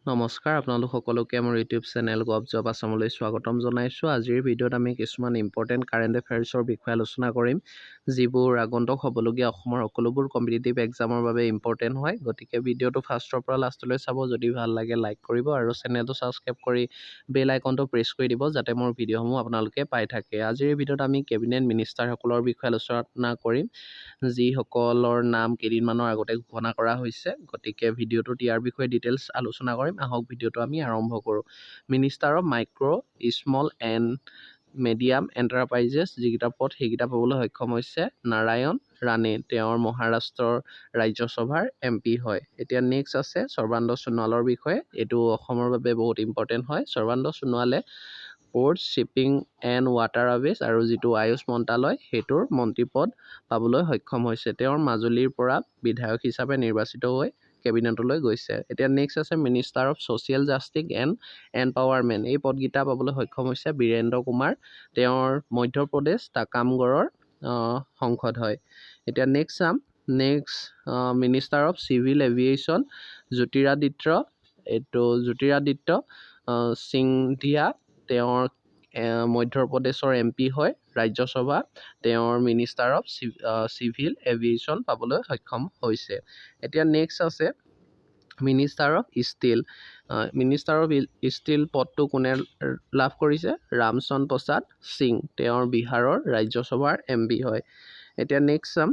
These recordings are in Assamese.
নমস্কাৰ আপোনালোক সকলোকে মোৰ ইউটিউব চেনেল গভ জব আছামলৈ স্বাগতম জনাইছোঁ। আজিৰ ভিডিঅ'ত আমি কিছুমান ইম্পৰ্টেণ্ট কাৰেণ্ট এফেয়াৰ্ছৰ বিষয়ে আলোচনা কৰিম, যিবোৰ আগন্তুক হ'বলগীয়া অসমৰ সকলোবোৰ কম্পিটিটিভ এক্সামৰ বাবে ইম্পৰ্টেণ্ট হয়। গতিকে ভিডিঅ'টো ফাৰ্ষ্টৰ পৰা লাষ্টলৈ চাব। যদি ভাল লাগে লাইক কৰিব আৰু চেনেলটো ছাবস্ক্ৰাইব কৰি বেল আইকনটো প্ৰেছ কৰি দিব, যাতে মোৰ ভিডিঅ'সমূহ আপোনালোকে পাই থাকে। আজিৰ ভিডিঅ'ত আমি কেবিনেট মিনিষ্টাৰসকলৰ বিষয়ে আলোচনা কৰিম, যিসকলৰ নাম কেইদিনমানৰ আগতে ঘোষণা কৰা হৈছে। গতিকে ভিডিঅ'টোত ইয়াৰ বিষয়ে ডিটেইলছ আলোচনা কৰিম। আহক ভিডিঅ'টো আমি আৰম্ভ কৰোঁ। Minister of micro' small and medium enterprises যিকেইটা পদ সেইকেইটা পাবলৈ সক্ষম হৈছে নাৰায়ণ ৰাণে। তেওঁৰ মহাৰাষ্ট্ৰৰ ৰাজ্যসভাৰ MP হয়। এতিয়া নেক্সট আছে সৰ্বানন্দ সোণোৱালৰ বিষয়ে। এইটো অসমৰ বাবে বহুত ইম্পৰ্টেণ্ট হয়। সৰ্বানন্দ সোণোৱালে পোৰ্ট শ্বিপিং এণ্ড ৱাটাৰৱেজ আৰু যিটো আয়ুষ মন্ত্ৰালয় সেইটোৰ মন্ত্ৰী পদ পাবলৈ সক্ষম হৈছে। তেওঁৰ মাজুলীৰ পৰা বিধায়ক হিচাপে নিৰ্বাচিত হৈ কেবিনেটলৈ গৈছে। এতিয়া নেক্সট আছে minister of social justice and empowerment. এই পদকেইটা পাবলৈ সক্ষম হৈছে বীৰেন্দ্ৰ কুমাৰ। তেওঁৰ মধ্যপ্ৰদেশ টাকামগড়ৰ সংসদ হয়। এতিয়া নেক্সট চাম। Next minister of civil aviation Jyotiraditya Scindia. তেওঁৰ মধ্যপ্ৰদেশৰ MP হয় ৰাজ্যসভা। তেওঁৰ মিনিষ্টাৰ অফ চিভিল এভিয়েশ্যন পাবলৈ সক্ষম হৈছে। এতিয়া নেক্সট আছে minister of steel. Minister of steel পদটো কোনে লাভ কৰিছে? ৰামচন্দ্ৰ প্ৰসাদ সিং। তেওঁৰ বিহাৰৰ ৰাজ্যসভাৰ MP হয়। এতিয়া নেক্সট চাম।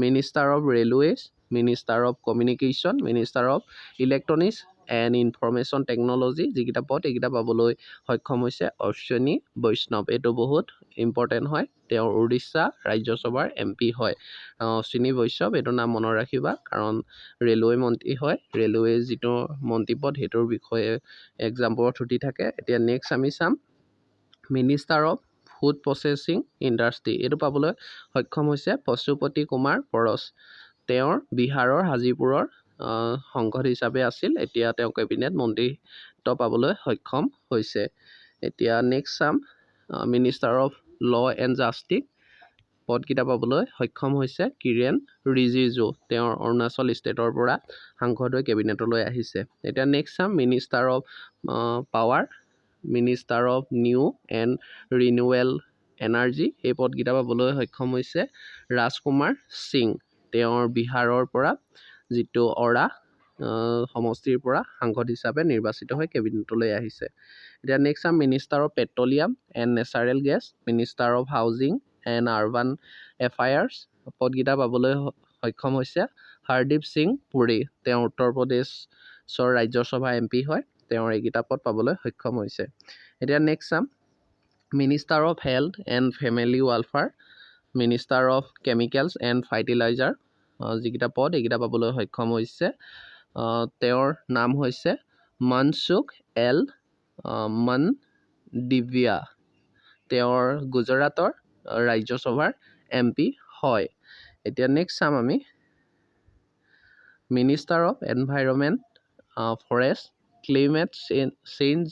Minister of railways, minister of communication, minister of electronics and information technology যিকেইটা পদ এইকেইটা পাবলৈ সক্ষম হৈছে অশ্বিনী বৈষ্ণৱ। এইটো বহুত ইম্পৰ্টেণ্ট হয়। তেওঁৰ উৰিষ্যা ৰাজ্যসভাৰ MP হয় অশ্বিনী বৈষ্ণৱ। এইটো নাম মনত ৰাখিবা, কাৰণ ৰেলৱে মন্ত্ৰী হয়। ৰেলৱে যিটো মন্ত্ৰী পদ সেইটোৰ বিষয়ে এক্সামবোৰত সুধি থাকে। এতিয়া নেক্সট আমি চাম minister of food processing industry. এইটো পাবলৈ সক্ষম হৈছে পশুপতি কুমাৰ পৰশ। তেওঁৰ বিহাৰৰ হাজিপুৰৰ সংসদ হিচাপে আছিল। এতিয়া তেওঁ কেবিনেট মন্ত্ৰীত্ব পাবলৈ সক্ষম হৈছে। এতিয়া নেক্সট চাম minister of law' and justice পদকেইটা পাবলৈ সক্ষম হৈছে কিৰেণ ৰিজিজু। তেওঁৰ অৰুণাচল ষ্টেটৰ পৰা সাংসদ হৈ কেবিনেটলৈ আহিছে। এতিয়া নেক্সট চাম minister of power, minister of new and renewal energy. এই পদকেইটা পাবলৈ সক্ষম হৈছে ৰাজকুমাৰ সিং। তেওঁৰ বিহাৰৰ পৰা যিটো অৰা সমষ্টিৰ পৰা সাংসদ হিচাপে নিৰ্বাচিত হৈ কেবিনেটলৈ আহিছে। এতিয়া নেক্সট চাম minister of petroleum and natural gas, minister of housing and urban affairs পদকেইটা পাবলৈ সক্ষম হৈছে হৰদীপ সিং পুৰী। তেওঁ উত্তৰ প্ৰদেশৰ ৰাজ্যসভা MP হয়। তেওঁৰ এইকেইটা পদ পাবলৈ সক্ষম হৈছে। এতিয়া নেক্সট চাম minister of health and family welfare, minister of chemicals and fertiliser যিকেইটা পদ এইকেইটা পাবলৈ সক্ষম হৈছে তেওঁৰ নাম হৈছে মনসুখ এল মনদিভিয়া। তেওঁৰ গুজৰাটৰ ৰাজ্যসভাৰ MP হয়। এতিয়া নেক্সট চাম আমি minister of environment forest climate change,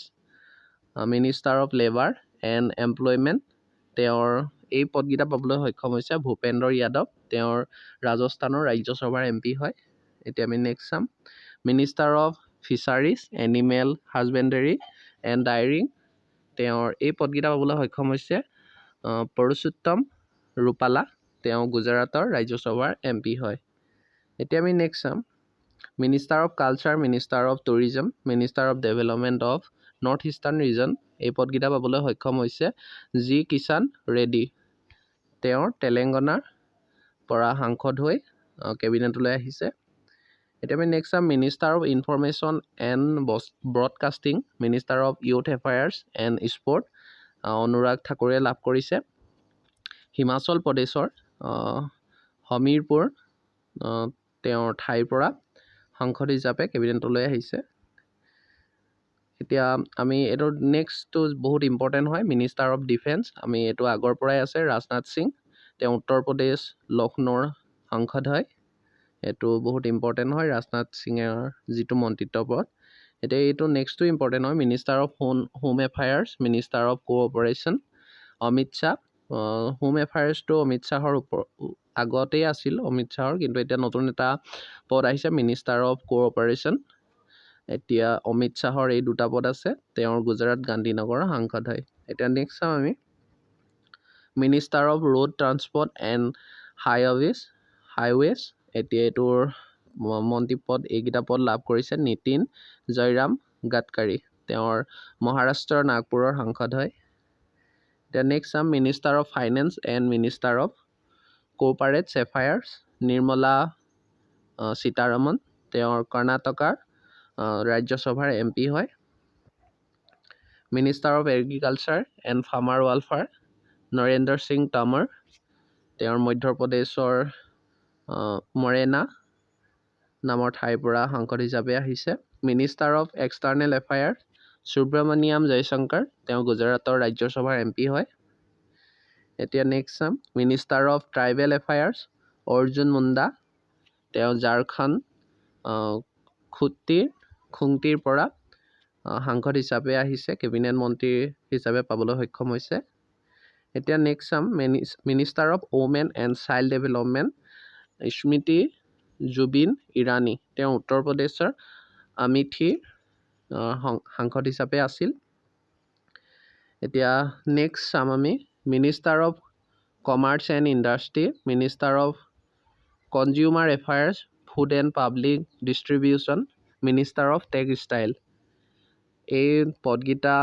minister of labour and employment. তেওঁৰ এই পদকেইটা পাবলৈ সক্ষম হৈছে ভূপেন্দ্ৰ যাদৱ। তেওঁৰ ৰাজস্থানৰ ৰাজ্যসভাৰ MP হয়। এতিয়া আমি নেক্সট চাম minister of fisheries animal husbandry and dairying. তেওঁৰ এই পদকেইটা পাবলৈ সক্ষম হৈছে পৰষোত্তম ৰূপালা। তেওঁ গুজৰাটৰ ৰাজ্যসভাৰ MP হয়। এতিয়া আমি নেক্সট চাম minister of culture, minister of tourism, minister of development of north eastern region. এই পদকেইটা পাবলৈ সক্ষম হৈছে জি কিষাণ ৰেড্ডি। তেওঁ তেলেংগানাৰ পৰা সাংসদ হৈ কেবিনেটলৈ আহিছে। এতিয়া আমি নেক্সট চাম minister of information and broadcasting, minister of youth affairs and sport Anurag ঠাকুৰে লাভ কৰিছে হিমাচল প্ৰদেশৰ হমিৰপুৰ তেওঁৰ ঠাইৰ পৰা সাংসদ হিচাপে কেবিনেটলৈ আহিছে। এতিয়া আমি এইটো নেক্সটটো বহুত ইম্পৰ্টেণ্ট হয় মিনিষ্টাৰ অফ ডিফেন্স। আমি এইটো আগৰ পৰাই আছে ৰাজনাথ সিং। তেওঁ উত্তৰ প্ৰদেশ লক্ষ্ণৌৰ সাংসদ হয়। এইটো বহুত ইম্পৰ্টেণ্ট হয় ৰাজনাথ সিঙৰ যিটো মন্ত্ৰীত্ব পদ। এতিয়া এইটো নেক্সটটো ইম্পৰ্টেণ্ট হয় minister of home affairs, minister of cooperation Amit Shah. Home এফেয়াৰ্ছটো অমিত শ্বাহৰ আগতেই আছিল অমিত শ্বাহৰ, কিন্তু এতিয়া নতুন এটা পদ আহিছে মিনিষ্টাৰ অফ কোঅপাৰেশ্যন। এতিয়া অমিত শ্বাহৰ এই দুটা পদ আছে, তেওঁৰ গুজৰাট গান্ধীনগৰৰ সাংসদ হয়। এতিয়া নেক্সট চাম আমি minister of road transport and highways. এতিয়া এইটোৰ মন্ত্ৰী পদ এইকেইটা পদ লাভ কৰিছে নীতিন জয়ৰাম গাডকাৰী, তেওঁৰ মহাৰাষ্ট্ৰৰ নাগপুৰৰ সাংসদ হয়। এতিয়া নেক্সট চাম minister of finance and minister of corporate affairs Nirmala Sitharaman, তেওঁৰ কৰ্ণাটকাৰ ৰাজ্যসভাৰ MP হয়। Minister of agriculture and farmer welfare Narendra Singh Tomar, তেওঁৰ মধ্য প্ৰদেশৰ মৰেনা নামৰ ঠাইৰ পৰা সাংসদ হিচাপে আহিছে। Minister of external affairs Subrahmanyam Jaishankar, তেওঁ গুজৰাটৰ ৰাজ্যসভাৰ MP হয়। এতিয়া নেক্সট চাম minister of tribal affairs Arjun Munda, তেওঁ ঝাৰখণ্ড খুংটিৰ পৰা সাংসদ হিচাপে আহিছে, কেবিনেট মন্ত্ৰী হিচাপে পাবলৈ সক্ষম হৈছে। এতিয়া নেক্সট চাম minister of women and child development Smriti Zubin Irani, তেওঁ উত্তৰ প্ৰদেশৰ আমেথিৰ সাংসদ হিচাপে আছিল। এতিয়া নেক্সট চাম আমি minister of commerce and industry, minister of consumer affairs food and public distribution, minister of textile. এই পদকেইটা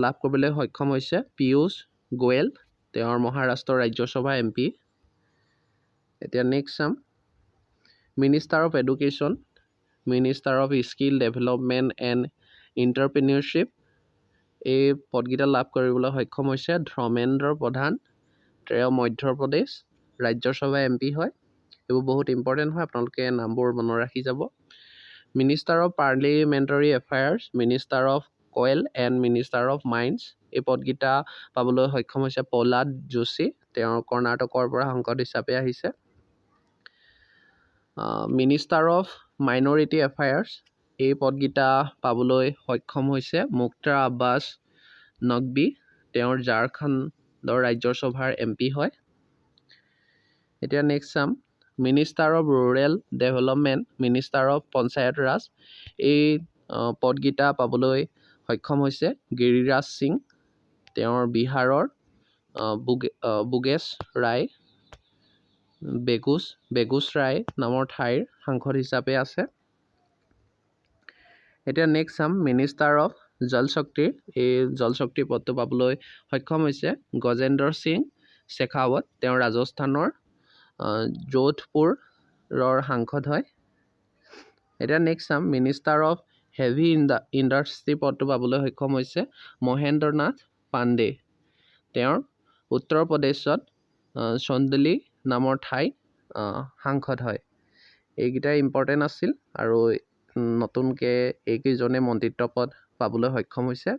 লাভ কৰিবলৈ সক্ষম হৈছে পীয়ুষ গোৱেল, তেওঁৰ মহাৰাষ্ট্ৰৰ ৰাজ্যসভা MP। এতিয়া নেক্সট চাম minister of education, minister of skill development and entrepreneurship. এই পদকেইটা লাভ কৰিবলৈ সক্ষম হৈছে ধৰ্মেন্দ্ৰ প্ৰধান, তেওঁ মধ্য প্ৰদেশ ৰাজ্যসভা MP হয়। এইবোৰ বহুত ইম্পৰ্টেণ্ট হয়, আপোনালোকে নামবোৰ মনত ৰাখি যাব। Minister of parliamentary affairs, minister of coil and minister of mines. এই পদকেইটা পাবলৈ সক্ষম হৈছে প্ৰহ্লাদ যোশী, তেওঁ কৰ্ণাটকৰ পৰা সাংসদ হিচাপে আহিছে। মিনিষ্টাৰ অফ মাইনৰিটি এফেয়াৰ্ছ, এই পদকেইটা পাবলৈ সক্ষম হৈছে মুখতাৰ আব্বাছ নকভী, তেওঁৰ ঝাৰখণ্ডৰ ৰাজ্যসভাৰ MP হয়। এতিয়া নেক্সট চাম minister of rural development, minister of Panchayat Raj. এই পদকেইটা পাবলৈ সক্ষম হৈছে গিৰিৰাজ সিং, তেওঁৰ বিহাৰৰ বেগুচৰাই নামৰ ঠাইৰ সাংসদ হিচাপে আছে। এতিয়া নেক্সট চাম মিনিষ্টাৰ অফ জল শক্তিৰ, এই জল শক্তি পদটো পাবলৈ সক্ষম হৈছে গজেন্দ্ৰ সিং শেখাৱত, তেওঁ ৰাজস্থানৰ যোধপুৰৰ সাংসদ হয়। এতিয়া নেক্সট চাম মিনিষ্টাৰ অফ হেভি ইণ্ডাষ্ট্ৰী পদটো পাবলৈ সক্ষম হৈছে মহেন্দ্ৰ নাথ পাণ্ডে, তেওঁৰ উত্তৰ প্ৰদেশত চন্দলি নামৰ ঠাইত সাংসদ হয়। এইকেইটাই ইম্পৰ্টেণ্ট আছিল আৰু নতুনকৈ এইকেইজনে মন্ত্ৰিত্ব পদ পাবলৈ সক্ষম হৈছে।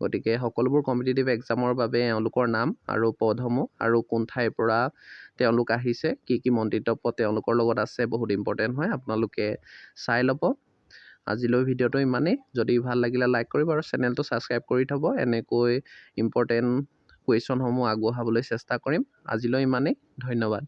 গতিকে সকলোবোৰ কম্পিটিটিভ এক্সামৰ বাবে এওঁলোকৰ নাম আৰু পদসমূহ আৰু কোন ঠাইৰ পৰা তেওঁলোক আহিছে, কি কি মন্ত্ৰিত্ব পদ তেওঁলোকৰ লগত আছে, বহুত ইম্পৰ্টেণ্ট হয়, আপোনালোকে চাই ল'ব। আজিলৈ ভিডিঅ'টো ইমানেই। যদি ভাল লাগিলে লাইক কৰিব আৰু চেনেলটো ছাবস্ক্ৰাইব কৰি থ'ব। এনেকৈ ইম্পৰ্টেণ্ট কুৱেশ্যনসমূহ আগবঢ়াবলৈ চেষ্টা কৰিম। আজিলৈ ইমানেই, ধন্যবাদ।